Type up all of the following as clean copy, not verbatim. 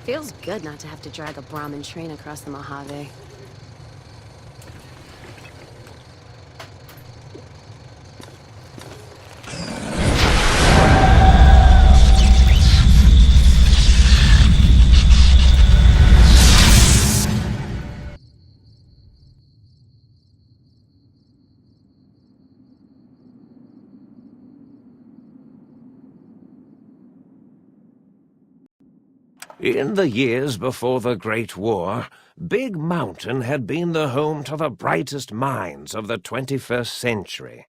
Feels good not to have to drag a Brahmin train across the Mojave. In the years before the Great War, Big Mountain had been the home to the brightest minds of the 21st century.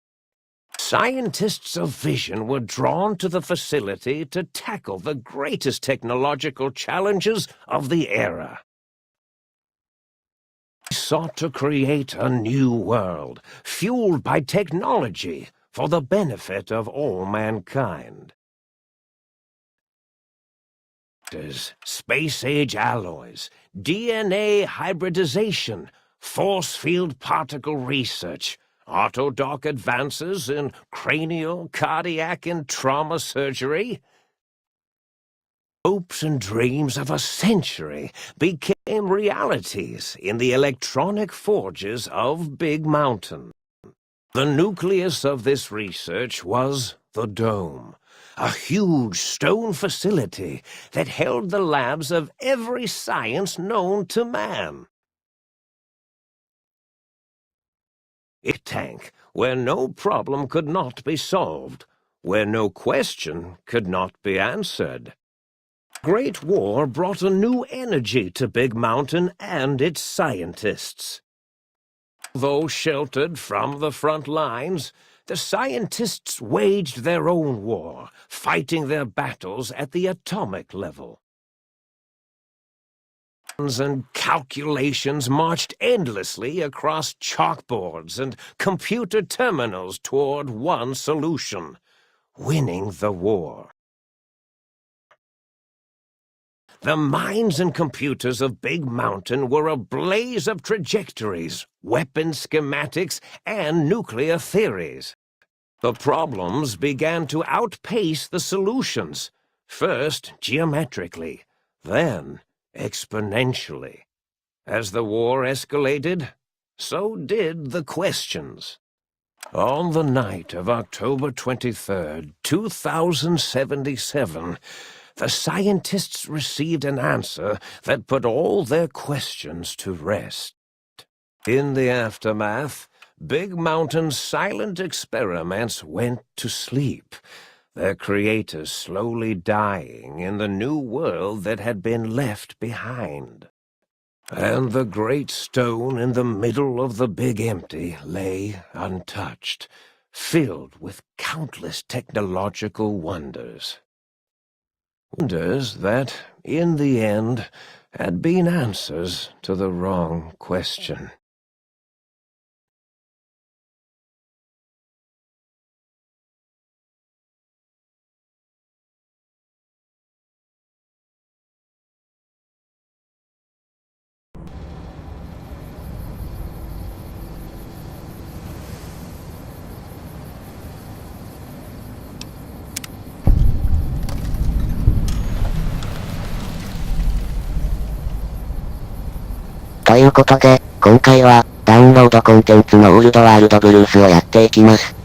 Scientists of vision were drawn to the facility to tackle the greatest technological challenges of the era. They sought to create a new world, fueled by technology for the benefit of all mankind. Space-age alloys, DNA hybridization, force-field particle research, autodoc advances in cranial, cardiac, and trauma surgery. Hopes and dreams of a century became realities in the electronic forges of Big Mountain. The nucleus of this research was the Dome, a huge stone facility that held the labs of every science known to man. A tank where no problem could not be solved, where no question could not be answered. Great War brought a new energy to Big Mountain and its scientists. Though sheltered from the front lines, the scientists waged their own war, fighting their battles at the atomic level. And calculations marched endlessly across chalkboards and computer terminals toward one solution: winning the war. The minds and computers of Big Mountain were a blaze of trajectories, weapon schematics, and nuclear theories. The problems began to outpace the solutions, first geometrically, then exponentially. As the war escalated, so did the questions. On the night of October 23rd, 2077, the scientists received an answer that put all their questions to rest. In the aftermath, Big Mountain's silent experiments went to sleep, their creators slowly dying in the new world that had been left behind. And the great stone in the middle of the Big Empty lay untouched, filled with countless technological wonders. Wonders that, in the end, had been answers to the wrong question.ということで、今回は、ダウンロードコンテンツのオールドワールドブルースをやっていきます。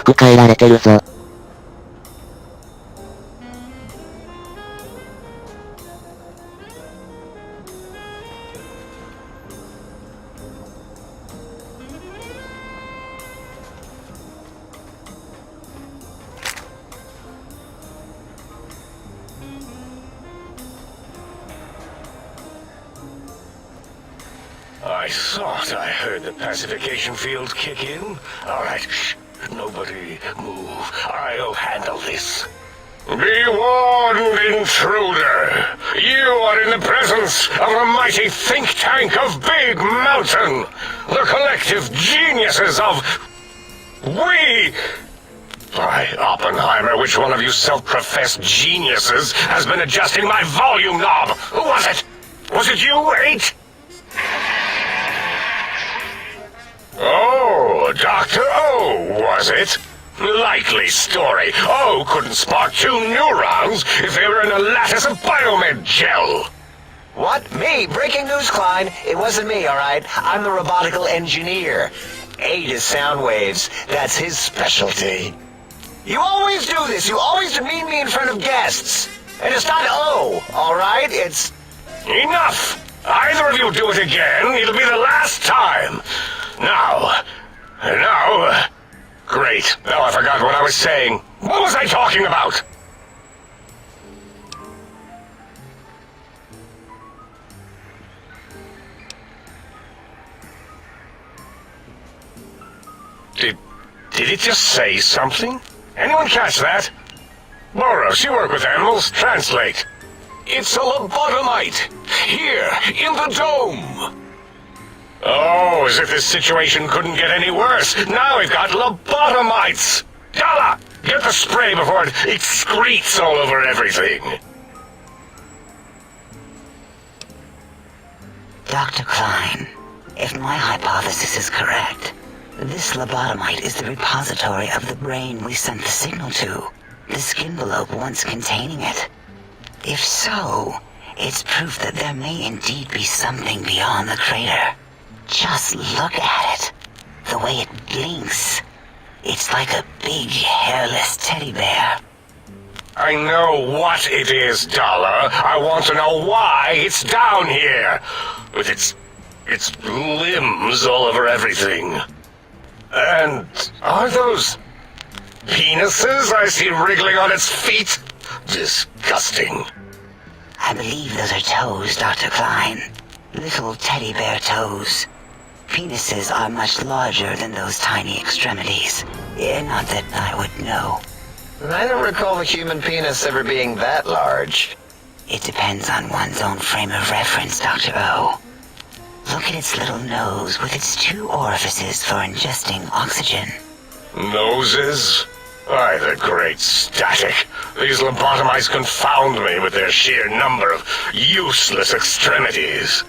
服変えられてるぞ。I thought I heard the pacification field kick in. All right, shh. Nobody move. I'll handle this. Be warned, intruder. You are in the presence of the mighty think tank of Big Mountain. The collective geniuses of... We... By Oppenheimer, which one of you self-professed geniuses has been adjusting my volume knob? Who was it? Was it you, 8? Oh, Dr. O, was it? Likely story. O couldn't spark 2 neurons if they were in a lattice of biomed gel. What? Me? Breaking news, Klein. It wasn't me, alright? I'm the robotical engineer. 8 is sound waves. That's his specialty. You always do this. You always demean me in front of guests. And it's not O, alright? It's... Enough! Either of you do it again, it'll be the last time. Now... Great. Now I forgot what I was saying. What was I talking about? Did it just say something? Anyone catch that? Boros, you work with animals. Translate. It's a lobotomite. Here, in the dome. Oh, as if this situation couldn't get any worse. Now we've got lobotomites. Dalla, get the spray before it excretes all over everything. Dr. Klein, if my hypothesis is correct, this lobotomite is the repository of the brain we sent the signal to, the skin envelope once containing it. If so, it's proof that there may indeed be something beyond the crater. Just look at it. The way it blinks. It's like a big, hairless teddy bear. I know what it is, Dollar. I want to know why it's down here. With its limbs all over everything. And are those penises I see wriggling on its feet? Disgusting. I believe those are toes, Dr. Klein. Little teddy bear toes. Penises are much larger than those tiny extremities. Not that I would know. I don't recall the human penis ever being that large. It depends on one's own frame of reference, Dr. O. Look at its little nose with its 2 orifices for ingesting oxygen. Noses? Why, the great static. These lobotomites confound me with their sheer number of useless extremities.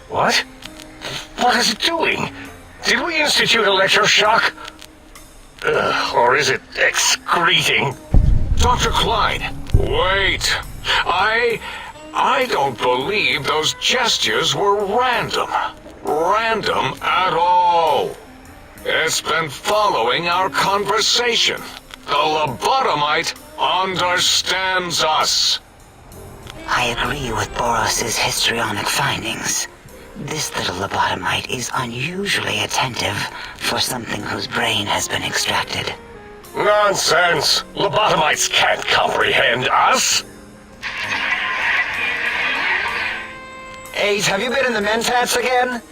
What? What is it doing? Did we institute electroshock? Or is it excreting? Dr. Klein, wait. I don't believe those gestures were random. Random at all. It's been following our conversation. The lobotomite understands us. I agree with Boros's histrionic findings. This little lobotomite is unusually attentive for something whose brain has been extracted. Nonsense! Lobotomites can't comprehend us! 8, have you been in the mentats again?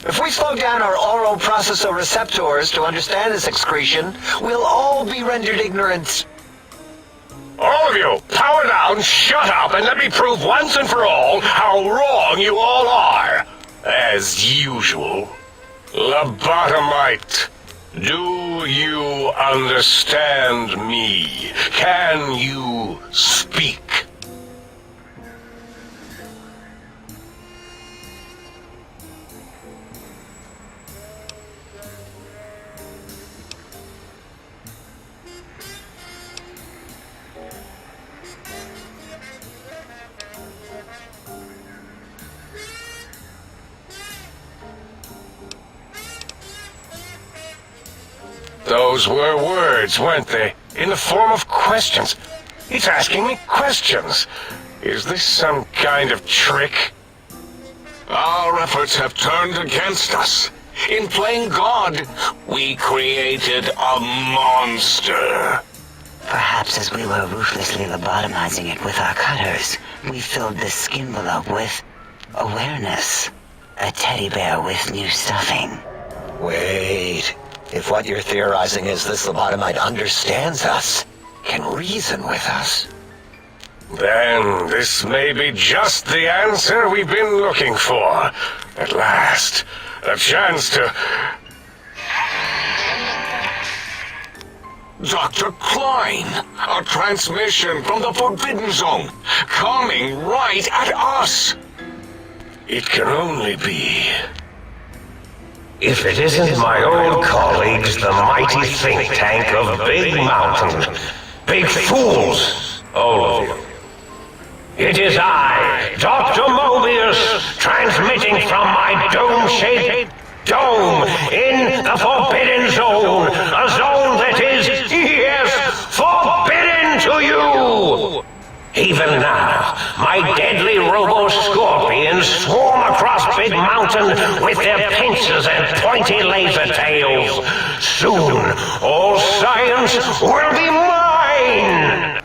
If we slow down our oral processoreceptors to understand this excretion, we'll all be rendered ignorant. All of you, power down, shut up, and let me prove once and for all how wrong you all are. As usual. Lobotomite, do you understand me? Can you speak? Those were words, weren't they? In the form of questions. It's asking me questions. Is this some kind of trick? Our efforts have turned against us. In playing God, we created a monster. Perhaps as we were ruthlessly lobotomizing it with our cutters, we filled this skin envelope with awareness. A teddy bear with new stuffing. Wait. If what you're theorizing is this lobotomite understands us, can reason with us, then this may be just the answer we've been looking for. At last, a chance to... Dr. Klein, a transmission from the Forbidden Zone, coming right at us. It can only be... If it isn't my old colleagues, the mighty think tank of Big Mountain. Big fools, all of you. It is I, Dr. Mobius, transmitting from my dome-shaped dome in the Forbidden Zone. A zone that is, yes, forbidden to you! Even now, my deadly robo-scorpions swarm across Big Mountain with their pincers and pointy laser tails. Soon, all science will be mine!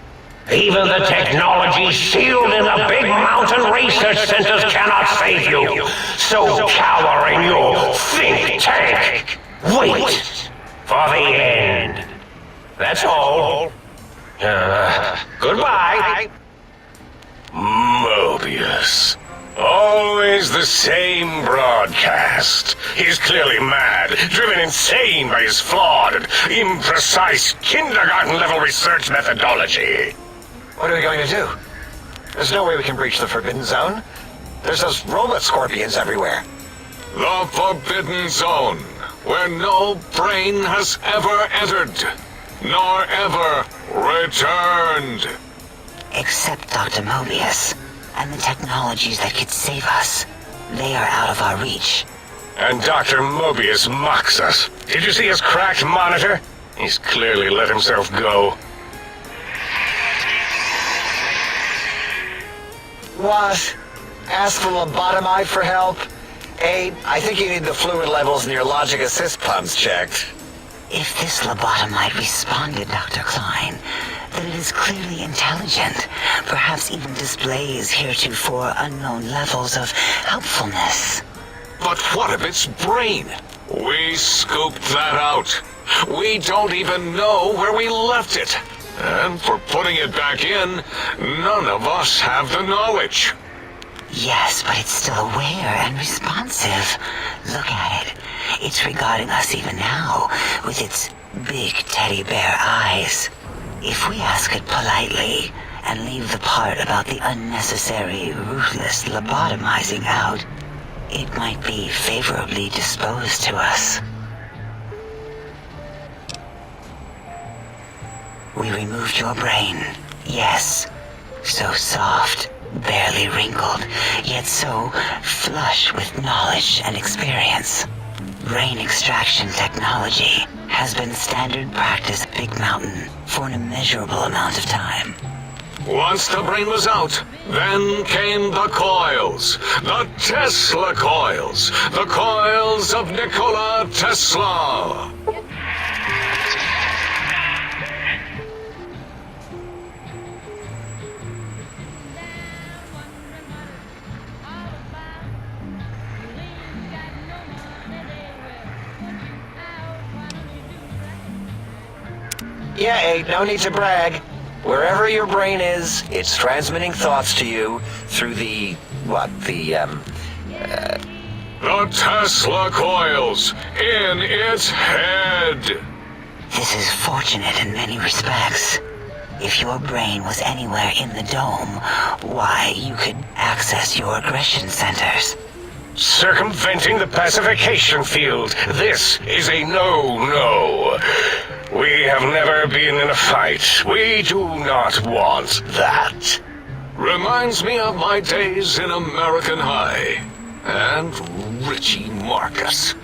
Even the technology sealed in the Big Mountain research centers cannot save you. So cower in your think tank. Wait for the end. That's all. Goodbye. Mobius. Always the same broadcast. He's clearly mad, driven insane by his flawed and imprecise kindergarten-level research methodology. what are we going to do? There's no way we can breach the Forbidden Zone. There's those robot scorpions everywhere. The Forbidden Zone, where no brain has ever entered, nor ever returned. Except Dr. Mobius, and the technologies that could save us. They are out of our reach. And Dr. Mobius mocks us. Did you see his cracked monitor? He's clearly let himself go. What? Ask the lobotomite for help? Abe, I think you need the fluid levels in your logic assist pumps checked. If this lobotomite responded, Dr. Klein, then it is clearly intelligent, perhaps even displays heretofore unknown levels of helpfulness. But what of its brain? We scooped that out. We don't even know where we left it. And for putting it back in, none of us have the knowledge. Yes, but it's still aware and responsive. Look at it. It's regarding us even now, with its big teddy bear eyes. If we ask it politely, and leave the part about the unnecessary, ruthless lobotomizing out, it might be favorably disposed to us. We removed your brain, yes. So soft, barely wrinkled, yet so flush with knowledge and experience. Brain extraction technology has been standard practice at Big Mountain for an immeasurable amount of time. Once the brain was out, then came the coils. The Tesla coils. The coils of Nikola Tesla. Yeah, Abe, no need to brag. Wherever your brain is, it's transmitting thoughts to you through the Tesla coils in its head. This is fortunate in many respects. If your brain was anywhere in the dome, why, you could access your aggression centers. Circumventing the pacification field. This is a no-no. We have never been in a fight. We do not want that. Reminds me of my days in American High. And Richie Marcus.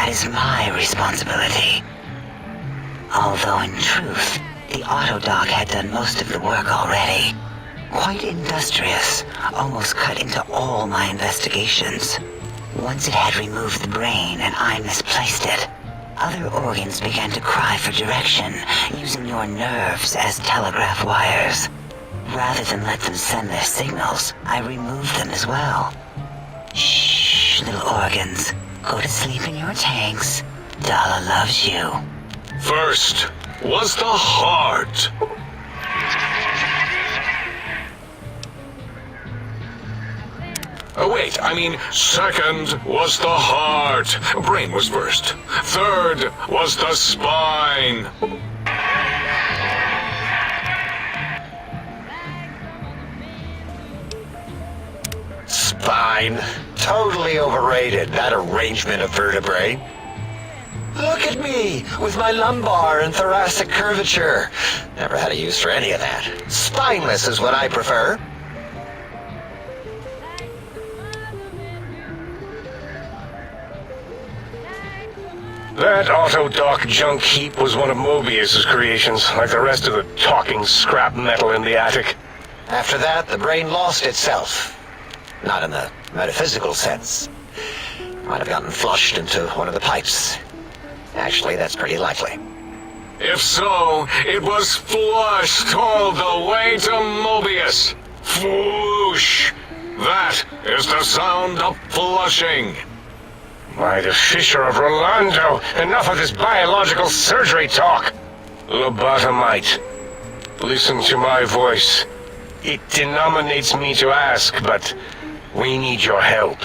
that is my responsibility. Although in truth, the autodoc had done most of the work already. Quite industrious, almost cut into all my investigations. Once it had removed the brain and I misplaced it, other organs began to cry for direction, using your nerves as telegraph wires. Rather than let them send their signals, I removed them as well. Shh, little organs. Go to sleep in your tanks. Dala loves you. First was the heart. Oh, wait, I mean, second was the heart. Brain was first. Third was the spine. Spine. Totally overrated, that arrangement of vertebrae. Look at me, with my lumbar and thoracic curvature. Never had a use for any of that. Spineless is what I prefer. That autodoc junk heap was one of Mobius's creations, like the rest of the talking scrap metal in the attic. After that, the brain lost itself. Not in the metaphysical sense. Might have gotten flushed into one of the pipes. Actually, that's pretty likely. If so, it was flushed all the way to Mobius. Flush! That is the sound of flushing. By the Fisher of Rolando, enough of this biological surgery talk. Lobotomite, listen to my voice. It denominates me to ask, but we need your help.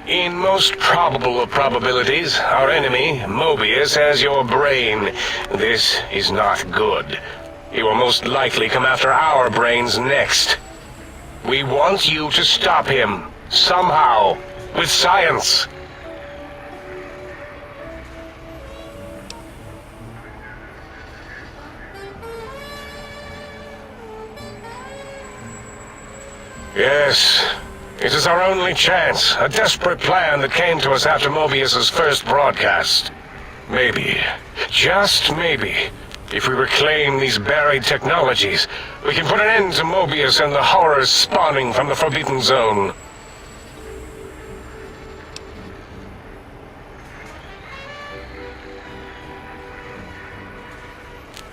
In most probable of probabilities, our enemy, Mobius, has your brain. This is not good. He will most likely come after our brains next. We want you to stop him, somehow, with science. Yes, it is our only chance, a desperate plan that came to us after Mobius's first broadcast. Maybe, just maybe, if we reclaim these buried technologies, we can put an end to Mobius and the horrors spawning from the Forbidden Zone.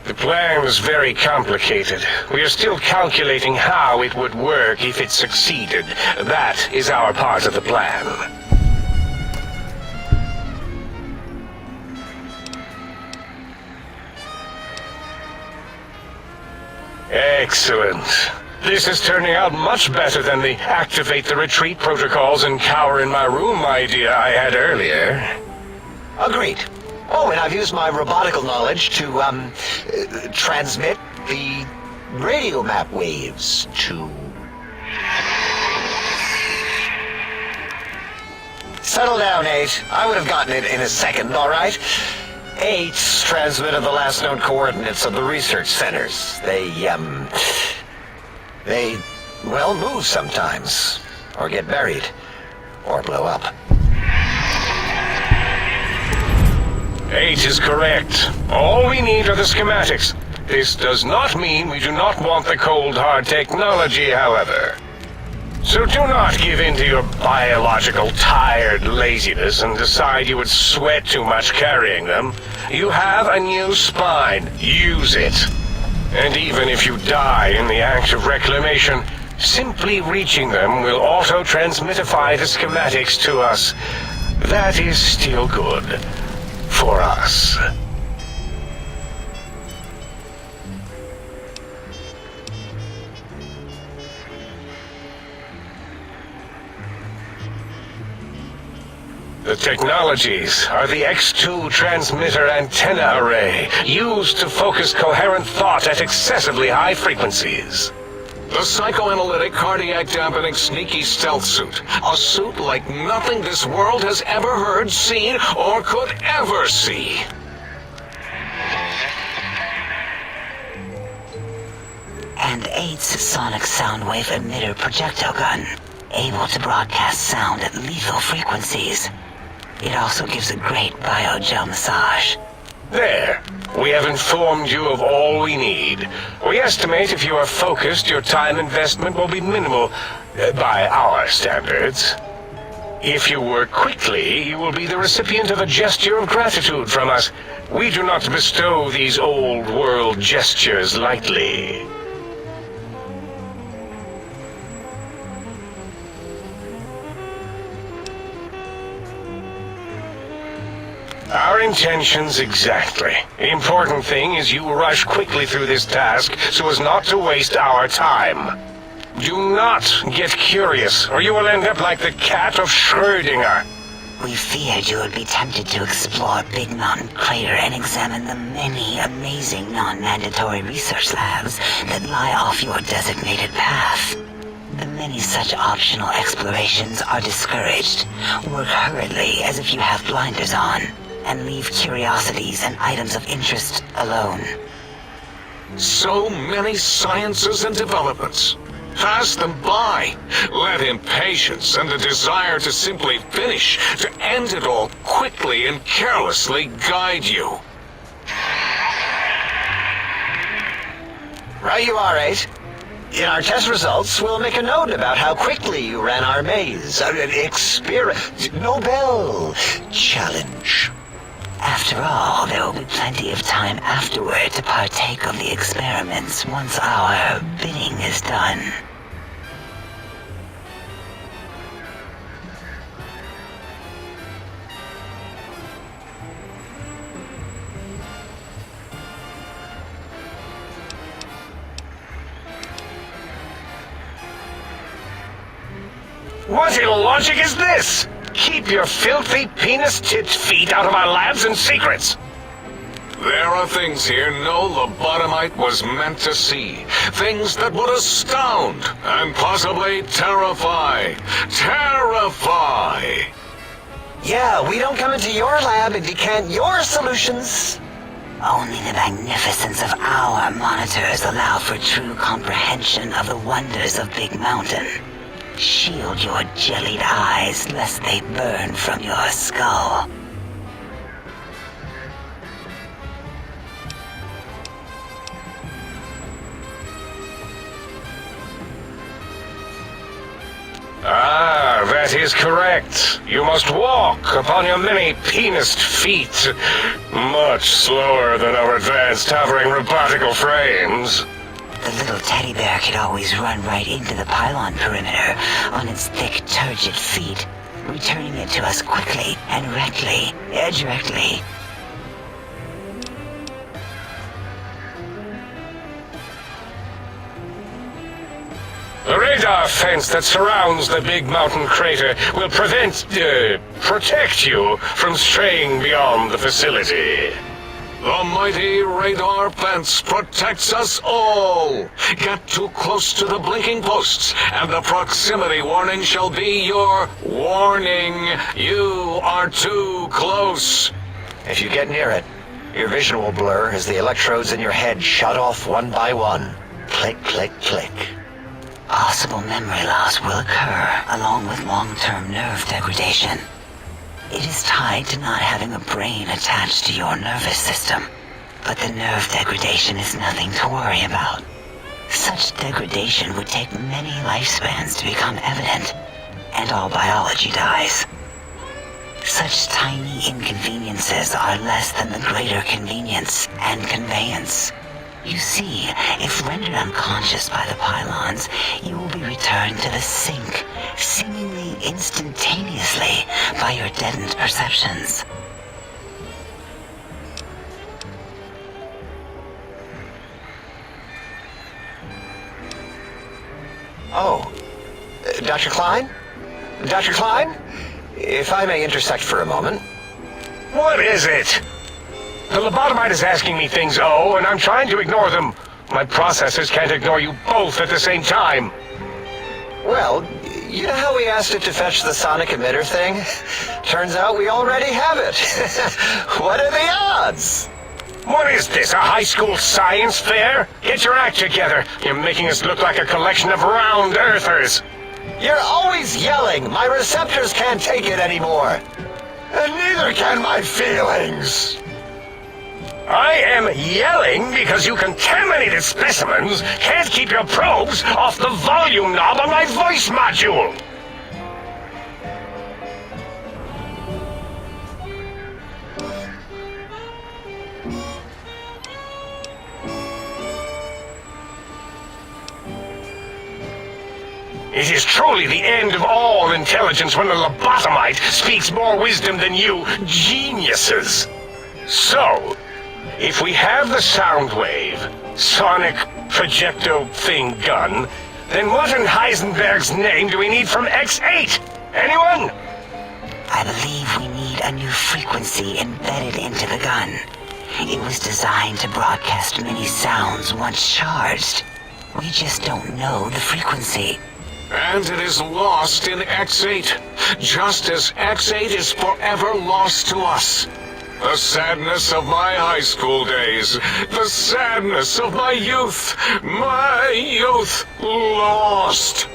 The plan is very complicated. We are still calculating how it would work if it succeeded. That is our part of the plan. Excellent. This is turning out much better than the activate the retreat protocols and cower in my room idea I had earlier. Agreed. Oh, and I've used my robotical knowledge to, transmit the radio map waves to... Settle down, 8. I would have gotten it in a second, all right? 8's transmitted the last known coordinates of the research centers. They, well, move sometimes. Or get buried. Or blow up. 8 is correct. All we need are the schematics. This does not mean we do not want the cold hard technology, however. So do not give in to your biological tired laziness and decide you would sweat too much carrying them. You have a new spine. Use it. And even if you die in the act of reclamation, simply reaching them will auto-transmitify the schematics to us. That is still good. For us. The technologies are the X2 transmitter antenna array, used to focus coherent thought at excessively high frequencies. The psychoanalytic, cardiac-dampening, sneaky stealth suit. A suit like nothing this world has ever heard, seen, or could ever see. And 8's sonic soundwave emitter projectile gun, able to broadcast sound at lethal frequencies. It also gives a great biogel massage. There. We have informed you of all we need. We estimate if you are focused, your time investment will be minimal, by our standards. If you work quickly, you will be the recipient of a gesture of gratitude from us. We do not bestow these old-world gestures lightly. Our intentions exactly. The important thing is you rush quickly through this task so as not to waste our time. Do not get curious, or you will end up like the cat of Schrödinger. We feared you would be tempted to explore Big Mountain Crater and examine the many amazing non-mandatory research labs that lie off your designated path. The many such optional explorations are discouraged. Work hurriedly as if you have blinders on, and leave curiosities and items of interest alone. So many sciences and developments. Pass them by. Let impatience and the desire to simply finish, to end it all quickly and carelessly guide you. Right you are, 8. In our test results, we'll make a note about how quickly you ran our maze. Nobel challenge. After all, there will be plenty of time afterward to partake of the experiments once our bidding is done. What illogic is this? Keep your filthy penis-tipped feet out of our labs and secrets! There are things here no lobotomite was meant to see. Things that would astound and possibly terrify. Terrify! Yeah, we don't come into your lab and decant your solutions. Only the magnificence of our monitors allow for true comprehension of the wonders of Big Mountain. Shield your jellied eyes lest they burn from your skull. Ah, that is correct. You must walk upon your many penised feet. Much slower than our advanced hovering robotical frames. The little teddy bear could always run right into the pylon perimeter on its thick, turgid feet, returning it to us quickly and directly. The radar fence that surrounds the Big Mountain Crater will protect you from straying beyond the facility. The mighty radar fence protects us all. Get too close to the blinking posts, and the proximity warning shall be your warning. You are too close. If you get near it, your vision will blur as the electrodes in your head shut off one by one. Click, click, click. Possible memory loss will occur, along with long-term nerve degradation. It is tied to not having a brain attached to your nervous system, but the nerve degradation is nothing to worry about. Such degradation would take many lifespans to become evident, and all biology dies. Such tiny inconveniences are less than the greater convenience and conveyance. You see, if rendered unconscious by the pylons, you will be returned to the sink, seemingly instantaneously by your deadened perceptions. Oh, Dr. Klein? Dr. Klein? If I may intersect for a moment. What is it? The lobotomite is asking me things, and I'm trying to ignore them. My processors can't ignore you both at the same time. Well, you know how we asked it to fetch the sonic emitter thing? Turns out we already have it. What are the odds? What is this, a high school science fair? Get your act together. You're making us look like a collection of round earthers. You're always yelling. My receptors can't take it anymore. And neither can my feelings. I am yelling because you contaminated specimens can't keep your probes off the volume knob on my voice module. It is truly the end of all intelligence when a lobotomite speaks more wisdom than you geniuses. So, if we have the sound wave, sonic projecto thing gun, then what in Heisenberg's name do we need from X8? Anyone? I believe we need a new frequency embedded into the gun. It was designed to broadcast many sounds once charged. We just don't know the frequency. And it is lost in X8, just as X8 is forever lost to us. The sadness of my high school days, the sadness of my youth lost.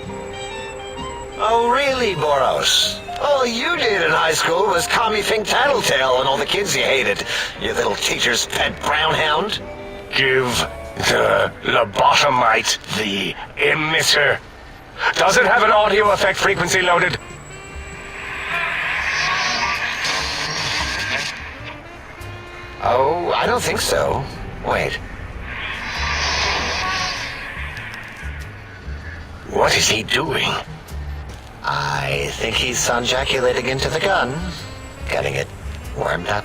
Oh, really, Boros? All you did in high school was call me Fink Tattletale and all the kids you hated, you little teacher's pet brown hound. Give the lobotomite the emitter. Does it have an audio effect frequency loaded? Oh, I don't think so. Wait. What is he doing? I think he's sonjaculating into the gun, getting it warmed up.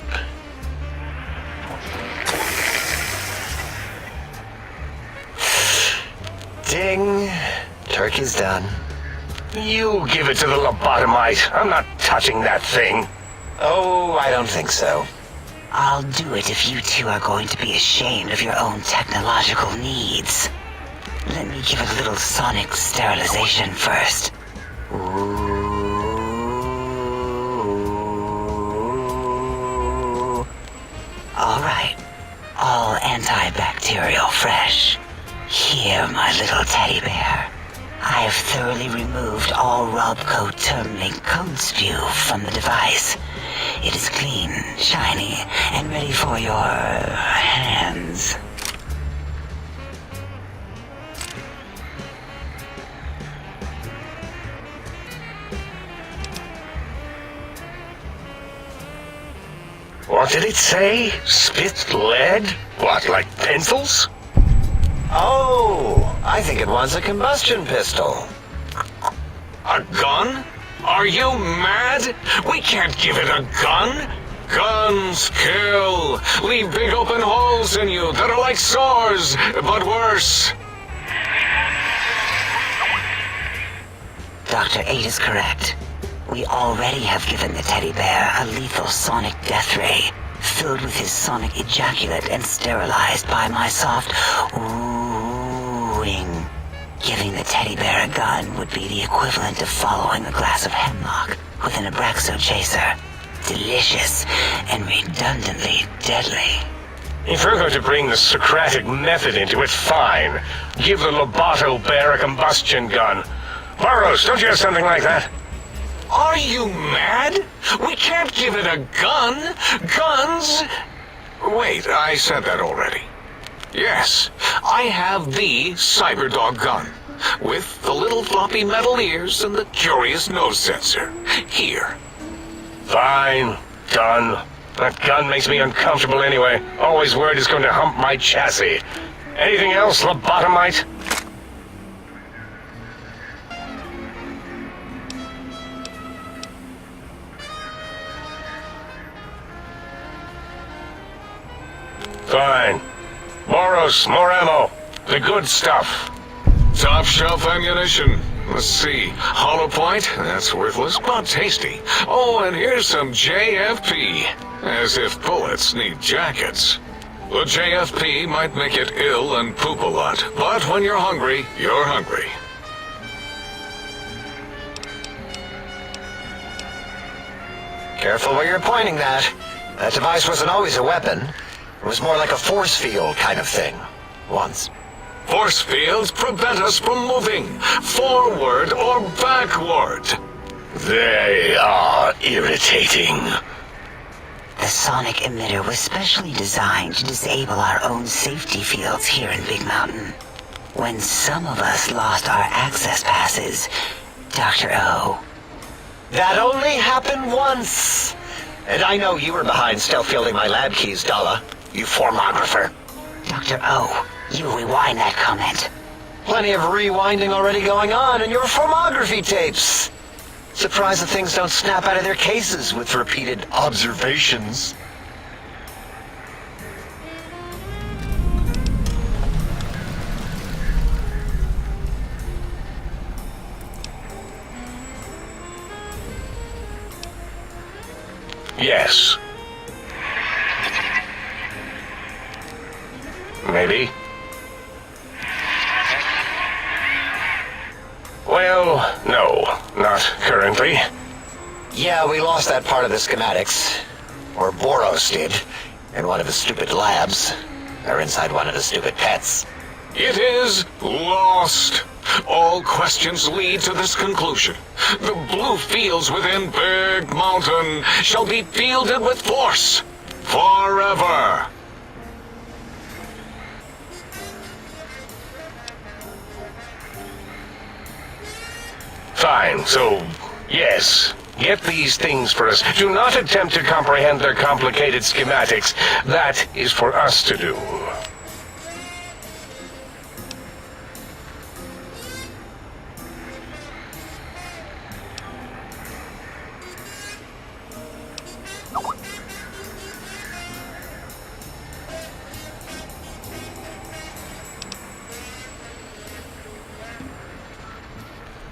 Ding. Turkey's done. You give it to the lobotomite. I'm not touching that thing. Oh, I don't think so. I'll do it if you two are going to be ashamed of your own technological needs. Let me give it a little sonic sterilization first. Ooh. All right. All antibacterial fresh. Here, my little teddy bear. I have thoroughly removed all Robco term-link code spew from the device. It is clean, shiny, and ready for your hands. What did it say? Spit lead? What, like pencils? Oh, I think it wants a combustion pistol. A gun? Are you mad? We can't give it a gun. Guns kill. Leave big open holes in you that are like sores, but worse. Dr. 8 is correct. We already have given the teddy bear a lethal sonic death ray, filled with his sonic ejaculate and sterilized by my soft oohing. Giving the teddy bear a gun would be the equivalent of following a glass of hemlock with an Abraxo chaser. Delicious and redundantly deadly. If you're going to bring the Socratic method into it, fine. Give the Loboto bear a combustion gun. Burroughs, don't you have something like that? Are you mad? We can't give it a gun. Guns... Wait, I said that already. Yes, I have the Cyberdog gun, with the little floppy metal ears and the curious nose sensor. Here. Fine. Done. That gun makes me uncomfortable anyway. Always worried it's going to hump my chassis. Anything else, lobotomite? Fine. Boros, more ammo. The good stuff. Top shelf ammunition. Let's see. Hollow point? That's worthless, but tasty. Oh, and here's some JFP. As if bullets need jackets. The JFP might make it ill and poop a lot, but when you're hungry, you're hungry. Careful where you're pointing that. That device wasn't always a weapon. It was more like a force field kind of thing. Once. Force fields prevent us from moving, forward or backward. They are irritating. The sonic emitter was specially designed to disable our own safety fields here in Big Mountain. When some of us lost our access passes, Dr. O. That only happened once. And I know you were behind stealth fielding my lab keys, Dalla. You formographer. Dr. O, you rewind that comment. Plenty of rewinding already going on in your formography tapes. Surprised that things don't snap out of their cases with repeated observations. Yes. Maybe. Well, no, not currently. Yeah, we lost that part of the schematics. Or Boros did. In one of his stupid labs. Or inside one of his stupid pets. It is lost. All questions lead to this conclusion. The blue fields within Big Mountain shall be fielded with force. Forever. Fine, so, yes. Get these things for us. Do not attempt to comprehend their complicated schematics. That is for us to do.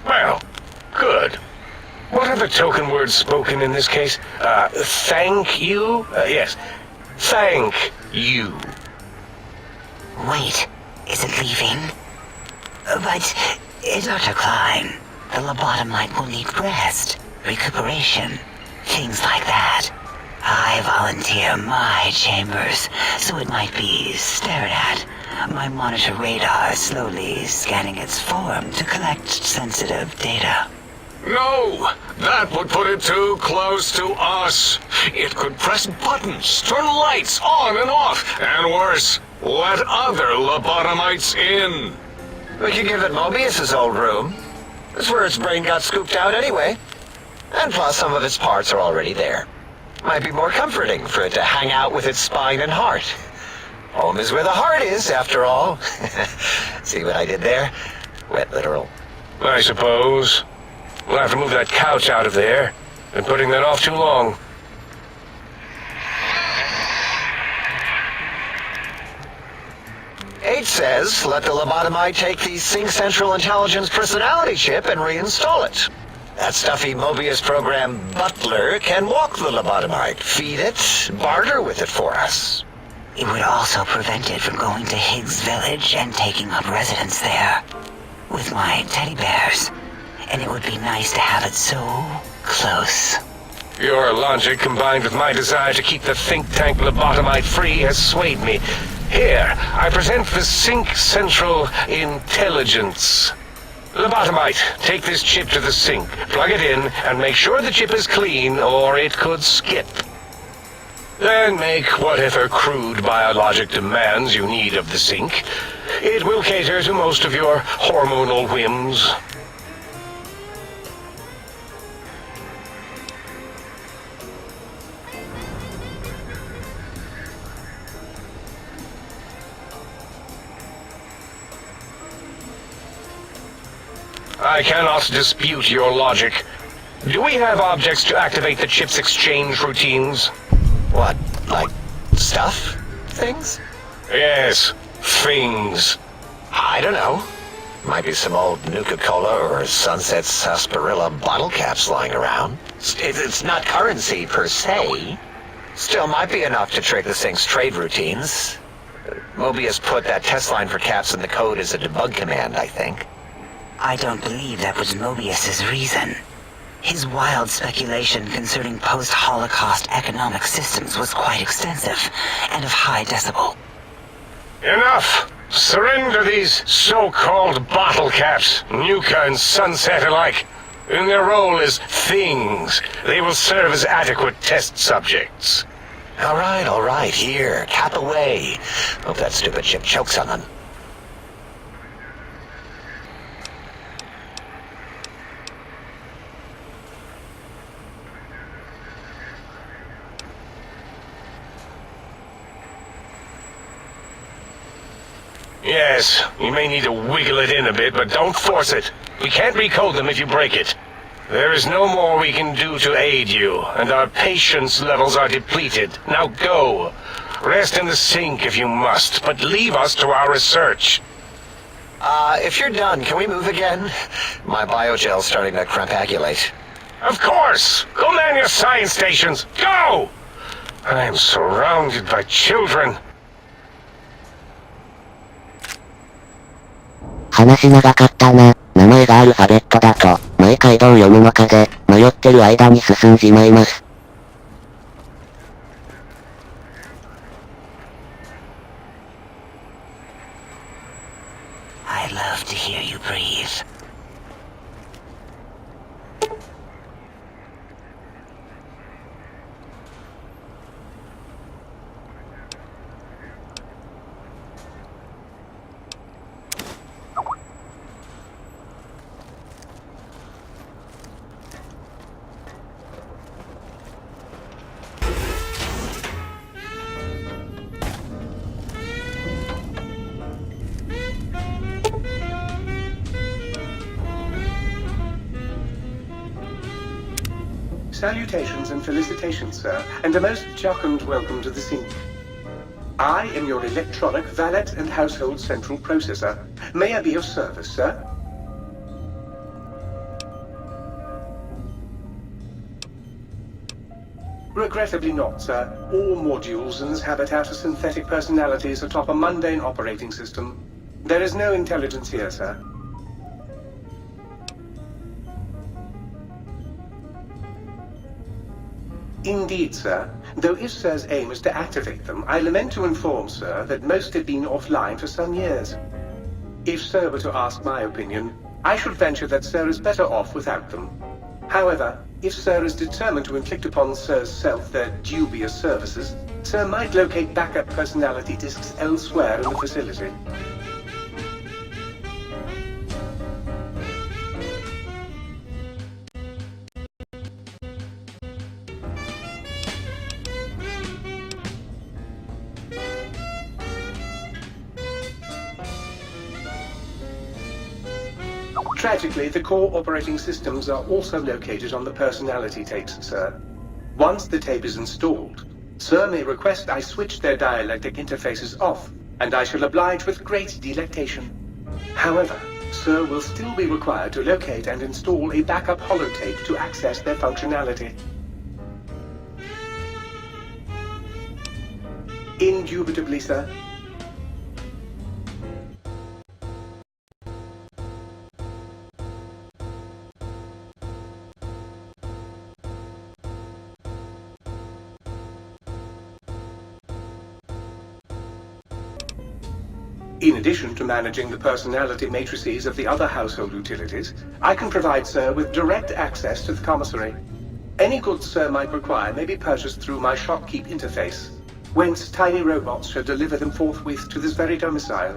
Well, good. What are the token words spoken in this case? Thank you? Yes. Thank you. Wait, is it leaving? But, Dr. Klein, the lobotomite will need rest, recuperation, things like that. I volunteer my chambers, so it might be stared at. My monitor radar slowly scanning its form to collect sensitive data. No! That would put it too close to us. It could press buttons, turn lights on and off, and worse, let other lobotomites in. We could give it Mobius's old room. That's where its brain got scooped out anyway. And plus some of its parts are already there. Might be more comforting for it to hang out with its spine and heart. Home is where the heart is, after all. See what I did there? Wet literal. I suppose. We'll have to move that couch out of there. Been putting that off too long. H says, let the lobotomite take the Sync Central Intelligence personality chip and reinstall it. That stuffy Mobius program Butler can walk the lobotomite, feed it, barter with it for us. It would also prevent it from going to Higgs Village and taking up residence there. With my teddy bears. And it would be nice to have it so close. Your logic combined with my desire to keep the think tank lobotomite free has swayed me. Here, I present the Sync Central Intelligence. Lobotomite, take this chip to the sink, plug it in, and make sure the chip is clean, or it could skip. Then make whatever crude biologic demands you need of the sink. It will cater to most of your hormonal whims. I cannot dispute your logic. Do we have objects to activate the chip's exchange routines? What, like stuff? Things? Yes, things. I don't know. Might be some old Nuka-Cola or Sunset Sarsaparilla bottle caps lying around. It's not currency per se. Still might be enough to trick the Sync's trade routines. Mobius put that test line for caps in the code as a debug command, I think. I don't believe that was Mobius's reason. His wild speculation concerning post-Holocaust economic systems was quite extensive and of high decibel. Enough! Surrender these so-called bottle caps, Nuka and Sunset alike. In their role as things, they will serve as adequate test subjects. All right, here, cap away. Hope that stupid ship chokes on them. Yes, you may need to wiggle it in a bit, but don't force it. We can't recode them if you break it. There is no more we can do to aid you, and our patience levels are depleted. Now go. Rest in the sink if you must, but leave us to our research. If you're done, can we move again? My biogel's starting to crampagulate. Of course! Go man your science stations! Go! I am surrounded by children. 話長かったな。名前がアルファベットだと、毎回どう読むのかで、迷ってる間に進んじまいます。I love to hear you breathe. Salutations and felicitations, sir, and a most jocund welcome to the scene. I am your electronic valet and household central processor. May I be of service, sir? Regrettably not, sir. All modules and habitat synthetic personalities atop a mundane operating system. There is no intelligence here, sir. Indeed, sir. Though if Sir's aim is to activate them, I lament to inform, sir, that most have been offline for some years. If Sir were to ask my opinion, I should venture that Sir is better off without them. However, if Sir is determined to inflict upon Sir's self their dubious services, Sir might locate backup personality disks elsewhere in the facility. Tragically, the core operating systems are also located on the personality tapes, sir. Once the tape is installed, Sir may request I switch their dialectic interfaces off, and I shall oblige with great delectation. However, Sir will still be required to locate and install a backup holotape to access their functionality. Indubitably, sir. In addition to managing the personality matrices of the other household utilities, I can provide Sir with direct access to the commissary. Any goods Sir might require may be purchased through my shopkeep interface, whence tiny robots shall deliver them forthwith to this very domicile.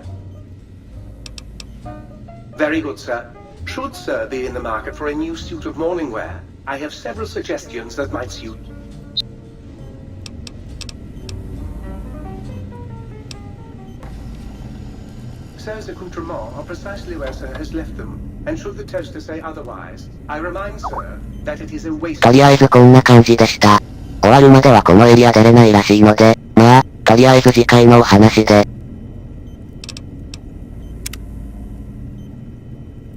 Very good, sir. Should Sir be in the market for a new suit of morning wear, I have several suggestions that might suit. Sir's accoutrements are precisely where Sir has left them, and should the toaster say otherwise, I remind Sir that it is a waste. とりあえずこんな感じでした。終わるまではこのエリア出れないらしいので、まあ、とりあえず次回のお話で。